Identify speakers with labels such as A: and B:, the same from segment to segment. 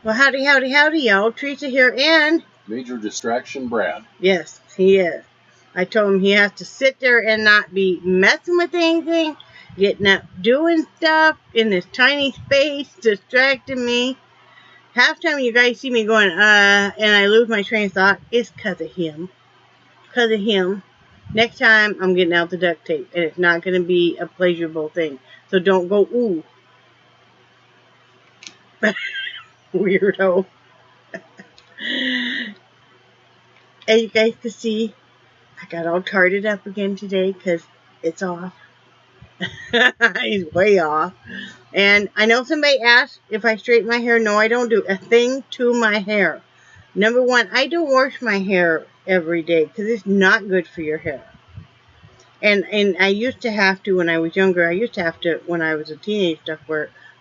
A: Well, howdy, howdy, howdy, y'all. Teresa here, and
B: Major Distraction Brad.
A: yes, he is. I told him he has to sit there and not be messing with anything, getting up, doing stuff in this tiny space, distracting me. Half time you guys see me going, and I lose my train of thought, it's because of him. Because of him. Next time, I'm getting out the duct tape, and it's not going to be a pleasurable thing. So don't go, ooh. Weirdo. As you guys can see, I got all tarted up again today because it's off. He's way off. And I know somebody asked if I straighten my hair. No, I don't do a thing to my hair. Number one, I don't wash my hair every day because it's not good for your hair. And I used to have to when I was younger. I used to have to when I was a teenager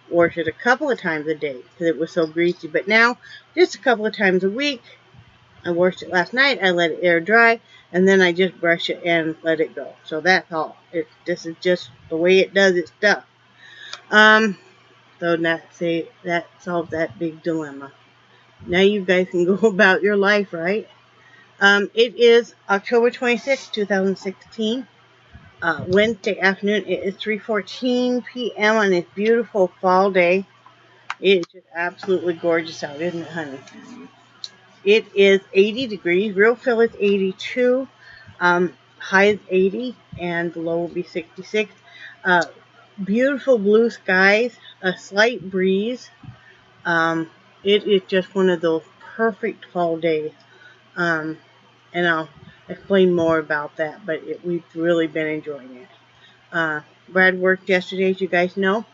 A: wash it a couple of times a day because it was so greasy. But now, just a couple of times a week. I washed it last night. I let it air dry, and then I just brush it and let it go. So that's all. This is just the way it does its stuff. So that solves that big dilemma. Now you guys can go about your life, right? It is October 26th, 2016. Wednesday afternoon. It is 3:14 p.m. on this beautiful fall day. It is just absolutely gorgeous out, isn't it, honey? It is 80 degrees. Real feel is 82. High is 80, and the low will be 66. Beautiful blue skies. A slight breeze. It is just one of those perfect fall days. And I'll explain more about that, but we've really been enjoying it. Brad worked yesterday, as you guys know,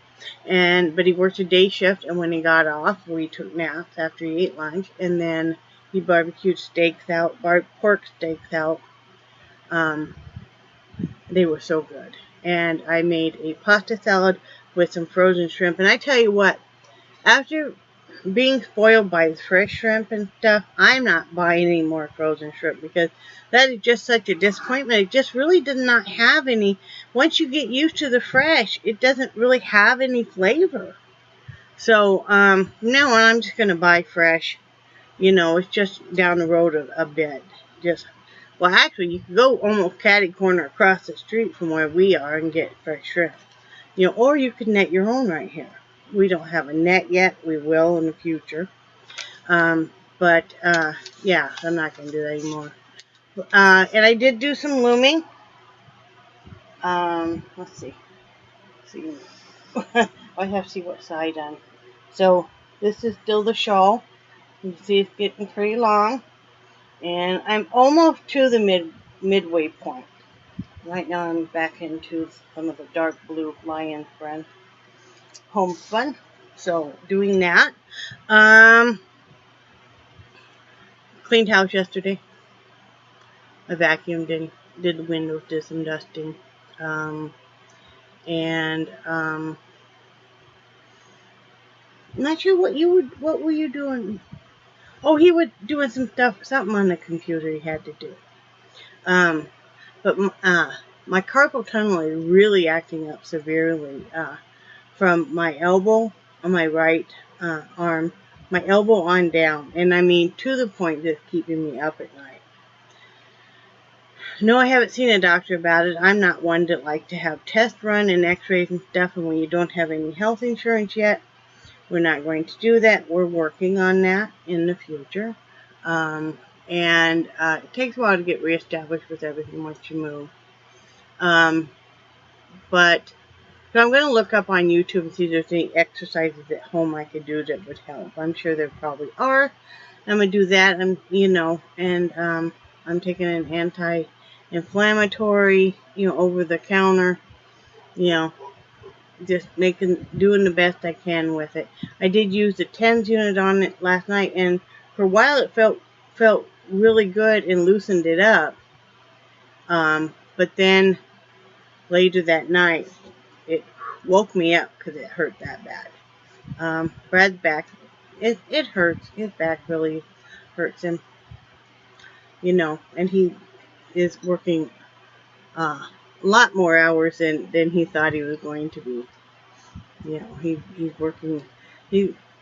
A: but he worked a day shift, and when he got off, we took naps after he ate lunch, and then he barbecued pork steaks out. They were so good. And I made a pasta salad with some frozen shrimp. And I tell you what, after being spoiled by fresh shrimp and stuff, I'm not buying any more frozen shrimp because that is just such a disappointment. It just really does not have any. Once you get used to the fresh, it doesn't really have any flavor. So now I'm just going to buy fresh. You know, it's just down the road a bit. Well, actually, you can go almost catty corner across the street from where we are and get fresh shrimp. You know, or you can net your own right here. We don't have a net yet. We will in the future. Yeah, I'm not going to do that anymore. And I did do some looming. Let's see. I have to see what side on. So, this is still the shawl. You can see it's getting pretty long. And I'm almost to the midway point. Right now I'm back into some of the dark blue lion friend homespun. So doing that. Cleaned house yesterday. I vacuumed and did the windows, did some dusting. Not sure what were you doing? Oh, he was doing something on the computer he had to do. But my carpal tunnel is really acting up severely from my elbow on my right arm, my elbow on down, and I mean to the point that's keeping me up at night. No, I haven't seen a doctor about it. I'm not one to like to have tests run and x-rays and stuff, and when you don't have any health insurance yet, we're not going to do that. We're working on that in the future. It takes a while to get reestablished with everything once you move. So I'm going to look up on YouTube and see if there's any exercises at home I could do that would help. I'm sure there probably are. I'm going to do that, I'm taking an anti-inflammatory, over the counter, just doing the best I can with it. I did use the TENS unit on it last night, and for a while it felt really good and loosened it up. But then later that night, it woke me up because it hurt that bad. Brad's back, it hurts. His back really hurts him, and he is working a lot more hours than he thought he was going to be. He's working.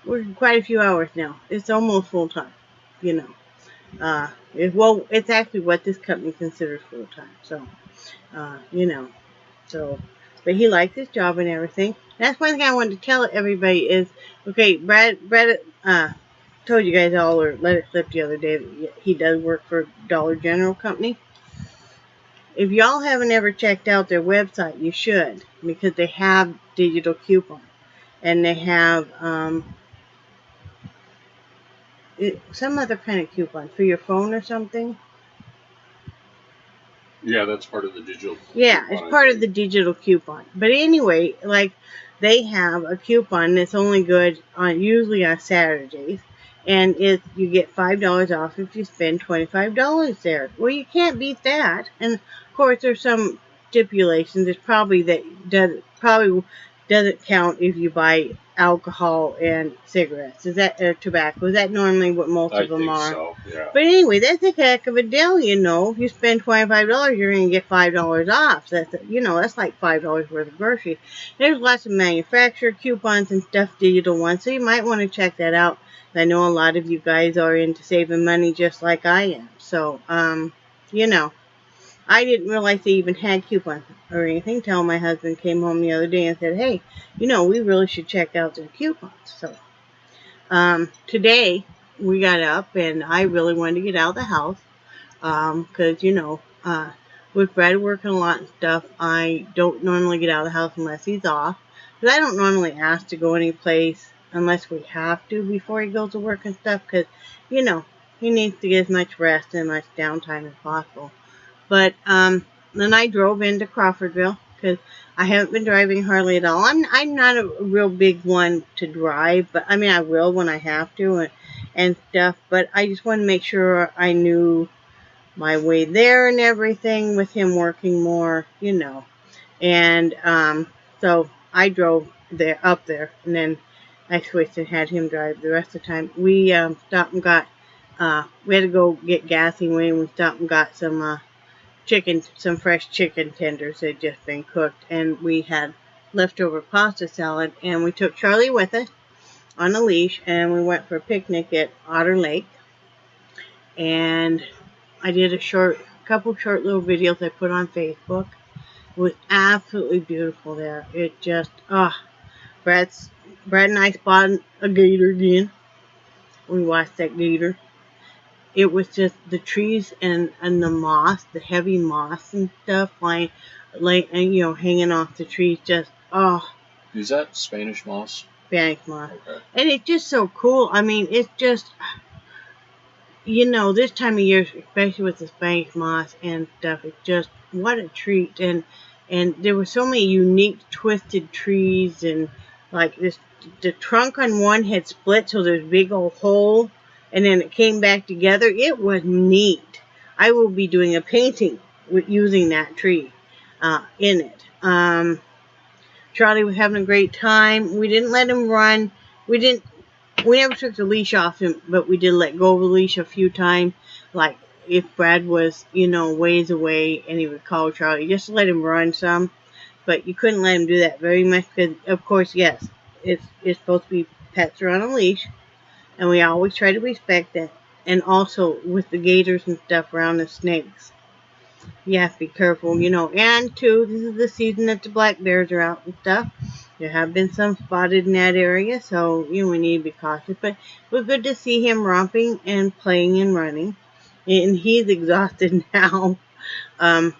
A: working quite a few hours now. It's almost full time, you know. Well, it's actually what this company considers full time. So, you know, so, but he likes his job and everything. That's one thing I wanted to tell everybody is, okay, Brad, told you guys all, or let it slip the other day, that he does work for Dollar General Company. If y'all haven't ever checked out their website, you should, because they have digital coupons, and they have some other kind of coupon for your phone or something.
B: Yeah, that's part of the digital
A: Yeah,
B: coupon,
A: it's part of the digital coupon. But anyway, like, they have a coupon that's only good on usually on Saturdays, and you get $5 off if you spend $25 there. Well, you can't beat that. And of course, there's some stipulations. It's probably doesn't count if you buy alcohol and cigarettes. Is that tobacco? Is that normally what most of them are?
B: So, yeah.
A: But anyway, that's a heck of a deal, you know. If you spend $25, you're going to get $5 off. That's like $5 worth of groceries. There's lots of manufacturer coupons and stuff, digital ones, so you might want to check that out. I know a lot of you guys are into saving money just like I am. So, you know, I didn't realize they even had coupons or anything until my husband came home the other day and said, hey, you know, we really should check out their coupons. So, today we got up and I really wanted to get out of the house, because, you know, with Brad working a lot and stuff, I don't normally get out of the house unless he's off. Because I don't normally ask to go any place unless we have to before he goes to work and stuff, because, you know, he needs to get as much rest and much downtime as possible. But then I drove into Crawfordville because I haven't been driving hardly at all. I'm not a real big one to drive, but I mean I will when I have to and stuff. But I just want to make sure I knew my way there and everything with him working more, you know. And so I drove up there, and then I switched and had him drive the rest of the time. We stopped and got we had to go get gas anyway, and we stopped and got some fresh chicken tenders that had just been cooked, and we had leftover pasta salad, and we took Charlie with us on a leash, and we went for a picnic at Otter Lake, and I did a couple short little videos I put on Facebook. It was absolutely beautiful there. It just, Brad and I spotted a gator again. We watched that gator. It was just the trees and the moss, the heavy moss and stuff, and hanging off the trees. Just,
B: Is that Spanish moss?
A: Spanish moss.
B: Okay.
A: And it's just so cool. I mean, it's just, you know, this time of year, especially with the Spanish moss and stuff, it's just, what a treat. And there were so many unique twisted trees, and like the trunk on one had split, so there's a big old hole, and then it came back together. It was neat. I will be doing a painting using that tree in it. Charlie was having a great time. We didn't let him run. We never took the leash off him, but we did let go of the leash a few times. Like if Brad was, you know, ways away and he would call Charlie, just let him run some. But you couldn't let him do that very much because, of course, yes, it's supposed to be pets are on a leash. And we always try to respect that. And also with the gators and stuff around the snakes. You have to be careful, you know. And too, this is the season that the black bears are out and stuff. There have been some spotted in that area, so, you know, we need to be cautious. But it was good to see him romping and playing and running. And he's exhausted now. But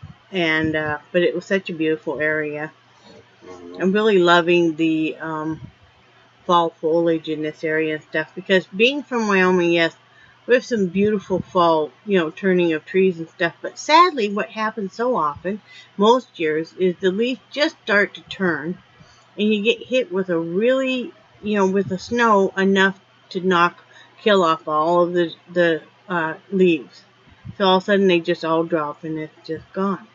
A: it was such a beautiful area. I'm really loving the fall foliage in this area and stuff, because being from Wyoming, yes, we have some beautiful fall, you know, turning of trees and stuff, but sadly what happens so often, most years, is the leaves just start to turn, and you get hit with a really, you know, with the snow enough to kill off all of the leaves. So all of a sudden they just all drop and it's just gone.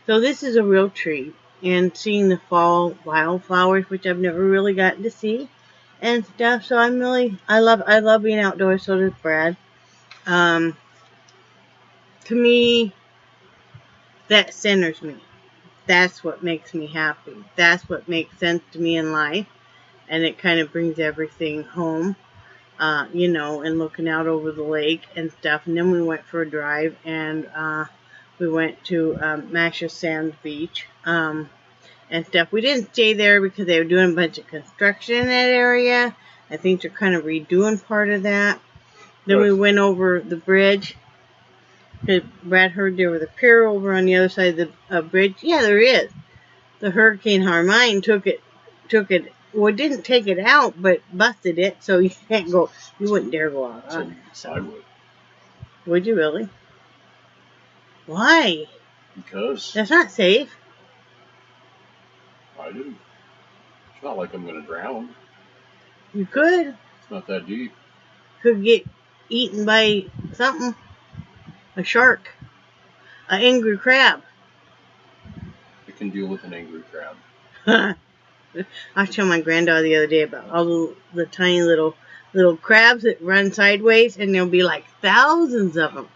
A: So this is a real treat. And seeing the fall wildflowers, which I've never really gotten to see, and stuff. So I love being outdoors. So does Brad. To me, that centers me. That's what makes me happy. That's what makes sense to me in life. and it kind of brings everything home, you know, and looking out over the lake and stuff. And then we went for a drive, and we went to Masha Sands Beach and stuff. We didn't stay there because they were doing a bunch of construction in that area. I think they're kind of redoing part of that. Then we went over the bridge. Brad heard there was a pier over on the other side of the bridge. Yeah, there is. The Hurricane Hermine took it, well, it didn't take it out, but busted it, so you can't go, you wouldn't dare go out on it. So.
B: I would.
A: Would you really? Why?
B: Because.
A: That's not safe.
B: I do. It's not like I'm going to drown.
A: You could.
B: It's not that deep.
A: Could get eaten by something. A shark. An angry crab.
B: I can deal with an angry crab.
A: I was telling my granddaughter the other day about all the tiny little crabs that run sideways, and there'll be like thousands of them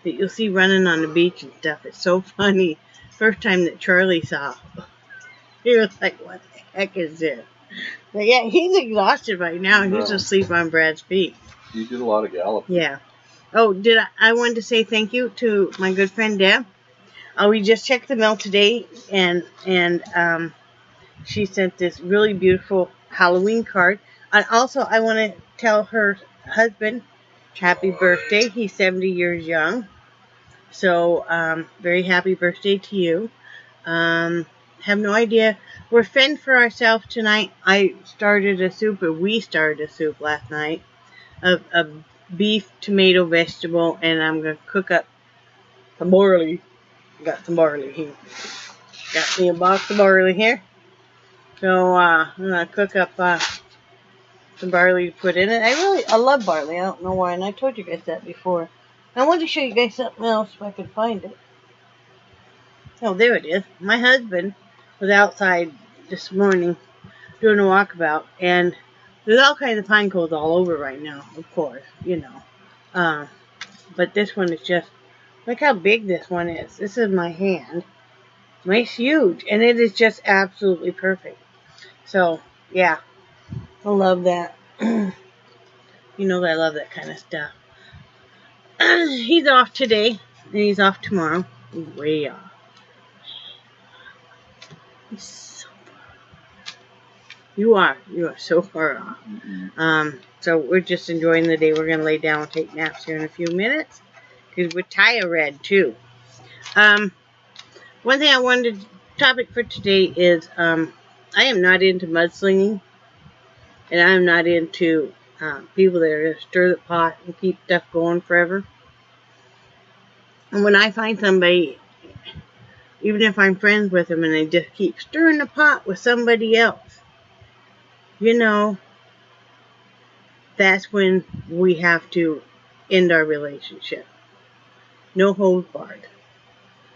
A: that you'll see running on the beach and stuff. It's so funny. First time that Charlie saw, he was like, "What the heck is this?" But yeah, he's exhausted right now. He's asleep on Brad's feet.
B: You did a lot of galloping.
A: Yeah. Oh, I wanted to say thank you to my good friend Deb. We just checked the mail today, and she sent this really beautiful Halloween card. And also, I want to tell her husband happy birthday. He's 70 years young. So, very happy birthday to you. Have no idea. We're fending for ourselves tonight. We started a soup last night of beef, tomato, vegetable, and I'm going to cook up some barley. Got some barley here. Got me a box of barley here. So, I'm going to cook up some barley to put in it. I love barley. I don't know why, and I told you guys that before. I wanted to show you guys something else if I could find it. Oh, there it is. My husband was outside this morning doing a walkabout, and there's all kinds of pine cones all over right now, of course, you know. But this one is just, look how big this one is. This is my hand. It's huge, and it is just absolutely perfect. So, yeah, I love that. You know that I love that kind of stuff. He's off today, and he's off tomorrow. He's way off. He's so far. You are so far off. Mm-hmm. So we're just enjoying the day. We're going to lay down and take naps here in a few minutes, because we're tired red too. One thing I wanted to topic for today is I am not into mudslinging, and I am not into people that are going to stir the pot and keep stuff going forever. And when I find somebody, even if I'm friends with them, and they just keep stirring the pot with somebody else, you know, that's when we have to end our relationship. No holds barred.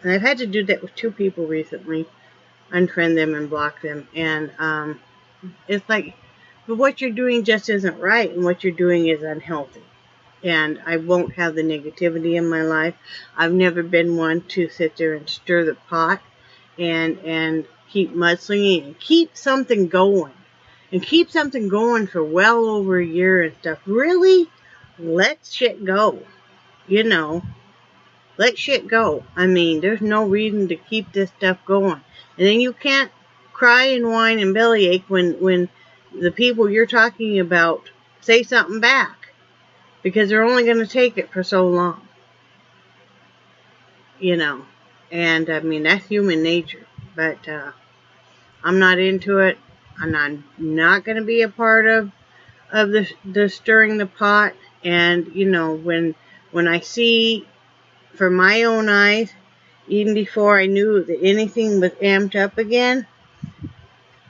A: And I've had to do that with 2 people recently. Unfriend them and block them. And it's like, but what you're doing just isn't right, and what you're doing is unhealthy. And I won't have the negativity in my life. I've never been one to sit there and stir the pot and keep mudslinging and keep something going. And keep something going for well over a year and stuff. Really? Let shit go. You know. Let shit go. I mean, there's no reason to keep this stuff going. And then you can't cry and whine and bellyache when the people you're talking about say something back. Because they're only going to take it for so long. You know. And, I mean, that's human nature. But, I'm not into it. I'm not going to be a part of the stirring the pot. And, you know, when I see, for my own eyes, even before I knew that anything was amped up again,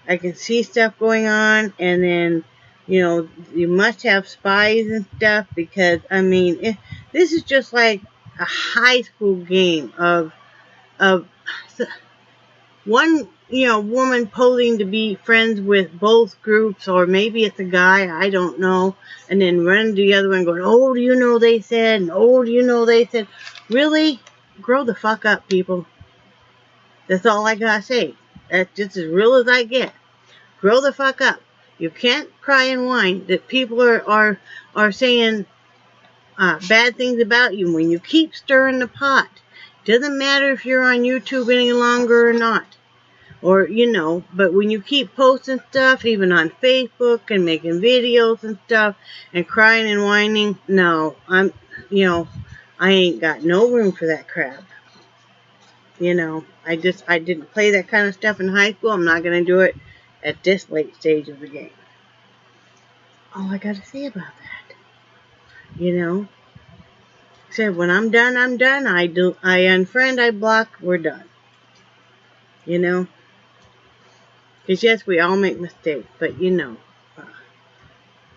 A: I can see stuff going on, and then, you know, you must have spies and stuff, because, I mean, this is just like a high school game of one, you know, woman posing to be friends with both groups, or maybe it's a guy, I don't know, and then running to the other one going, oh, do you know they said, and oh, do you know they said. Really? Grow the fuck up, people. That's all I gotta say. That's just as real as I get. Grow the fuck up. You can't cry and whine that people are saying bad things about you when you keep stirring the pot. Doesn't matter if you're on YouTube any longer or not. Or, but when you keep posting stuff, even on Facebook and making videos and stuff, and crying and whining, no, I ain't got no room for that crap. I didn't play that kind of stuff in high school. I'm not going to do it at this late stage of the game. All I got to say about that, said when I'm done, I'm done. I unfriend, I block, we're done. Because yes, we all make mistakes, but when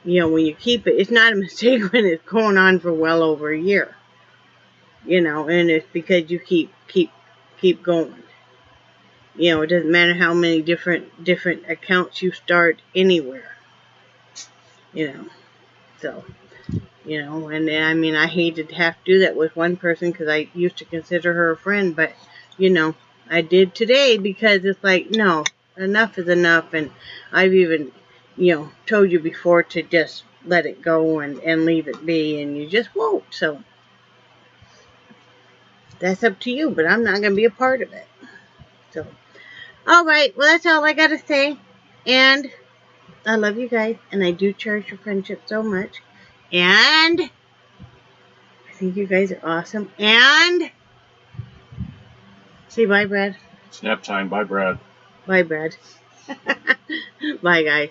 A: you keep it, it's not a mistake when it's going on for well over a year. And it's because you keep going. It doesn't matter how many different accounts you start anywhere. So, and I mean, I hated to have to do that with one person because I used to consider her a friend, but, I did today because it's like, no, enough is enough, and I've even, told you before to just let it go and leave it be, and you just won't, so that's up to you, but I'm not going to be a part of it. So, alright, well, that's all I got to say, and I love you guys, and I do cherish your friendship so much, and I think you guys are awesome, and say bye, Brad.
B: Snap time. Bye, Brad.
A: Bye, Brad. Bye, guys.